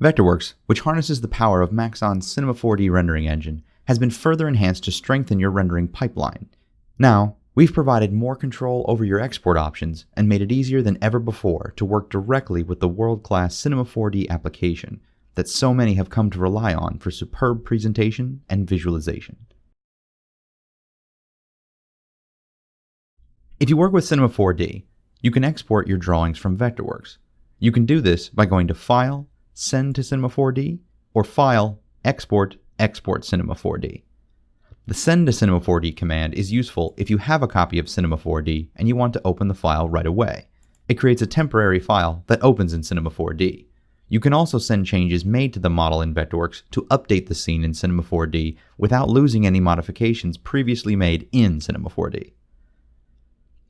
Vectorworks, which harnesses the power of Maxon's Cinema 4D rendering engine, has been further enhanced to strengthen your rendering pipeline. Now, we've provided more control over your export options and made it easier than ever before to work directly with the world-class Cinema 4D application that so many have come to rely on for superb presentation and visualization. If you work with Cinema 4D, you can export your drawings from Vectorworks. You can do this by going to File, Send to Cinema 4D, or File, Export, Export Cinema 4D. The Send to Cinema 4D command is useful if you have a copy of Cinema 4D and you want to open the file right away. It creates a temporary file that opens in Cinema 4D. You can also send changes made to the model in Vectorworks to update the scene in Cinema 4D without losing any modifications previously made in Cinema 4D.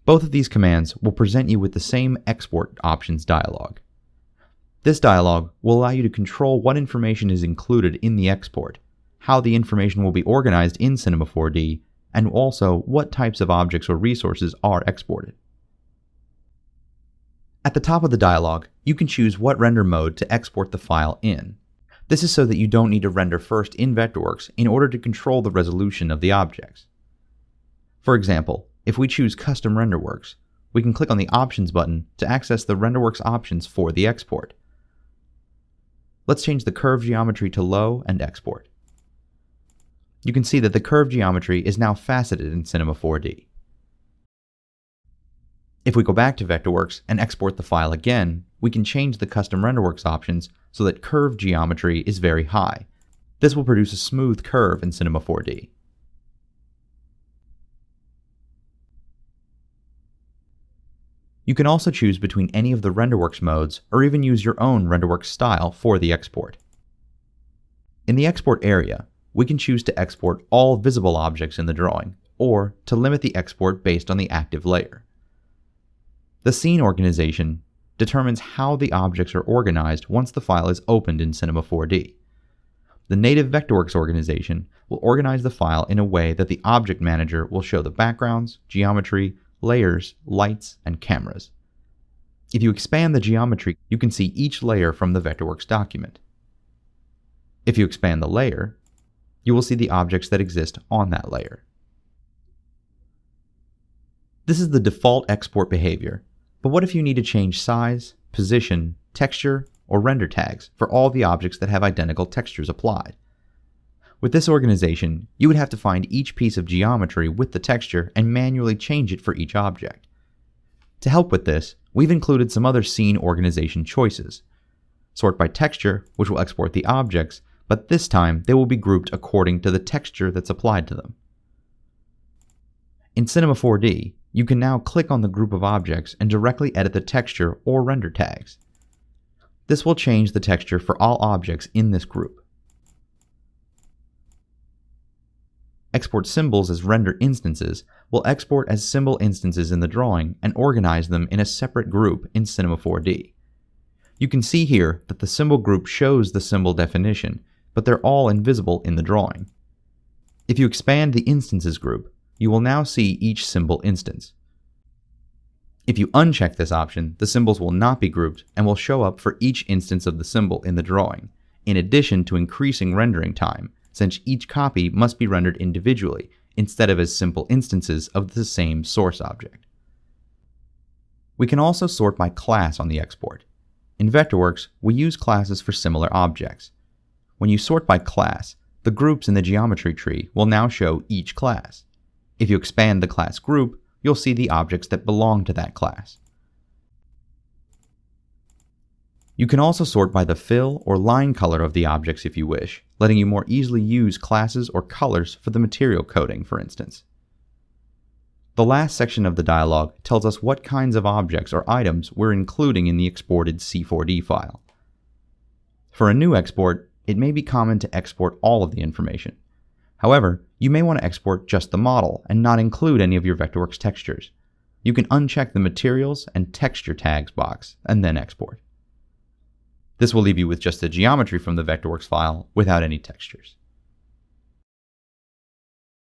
Both of these commands will present you with the same export options dialog. This dialog will allow you to control what information is included in the export, how the information will be organized in Cinema 4D, and also what types of objects or resources are exported. At the top of the dialog, you can choose what render mode to export the file in. This is so that you don't need to render first in Vectorworks in order to control the resolution of the objects. For example, if we choose Custom RenderWorks, we can click on the Options button to access the RenderWorks options for the export. Let's change the curve geometry to low and export. You can see that the curve geometry is now faceted in Cinema 4D. If we go back to Vectorworks and export the file again, we can change the Custom RenderWorks options so that curve geometry is very high. This will produce a smooth curve in Cinema 4D. You can also choose between any of the RenderWorks modes or even use your own RenderWorks style for the export. In the export area, we can choose to export all visible objects in the drawing, or to limit the export based on the active layer. The scene organization determines how the objects are organized once the file is opened in Cinema 4D. The native Vectorworks organization will organize the file in a way that the Object Manager will show the backgrounds, geometry, layers, lights, and cameras. If you expand the geometry, you can see each layer from the Vectorworks document. If you expand the layer, you will see the objects that exist on that layer. This is the default export behavior, but what if you need to change size, position, texture, or render tags for all the objects that have identical textures applied? With this organization, you would have to find each piece of geometry with the texture and manually change it for each object. To help with this, we've included some other scene organization choices. Sort by texture, which will export the objects, but this time they will be grouped according to the texture that's applied to them. In Cinema 4D, you can now click on the group of objects and directly edit the texture or render tags. This will change the texture for all objects in this group. Export symbols as render instances will export as symbol instances in the drawing and organize them in a separate group in Cinema 4D. You can see here that the symbol group shows the symbol definition, but they're all invisible in the drawing. If you expand the instances group, you will now see each symbol instance. If you uncheck this option, the symbols will not be grouped and will show up for each instance of the symbol in the drawing, in addition to increasing rendering time, since each copy must be rendered individually instead of as simple instances of the same source object. We can also sort by class on the export. In Vectorworks, we use classes for similar objects. When you sort by class, the groups in the geometry tree will now show each class. If you expand the class group, you'll see the objects that belong to that class. You can also sort by the fill or line color of the objects if you wish, letting you more easily use classes or colors for the material coding, for instance. The last section of the dialog tells us what kinds of objects or items we're including in the exported C4D file. For a new export, it may be common to export all of the information. However, you may want to export just the model and not include any of your Vectorworks textures. You can uncheck the Materials and Texture Tags box and then export. This will leave you with just the geometry from the Vectorworks file without any textures.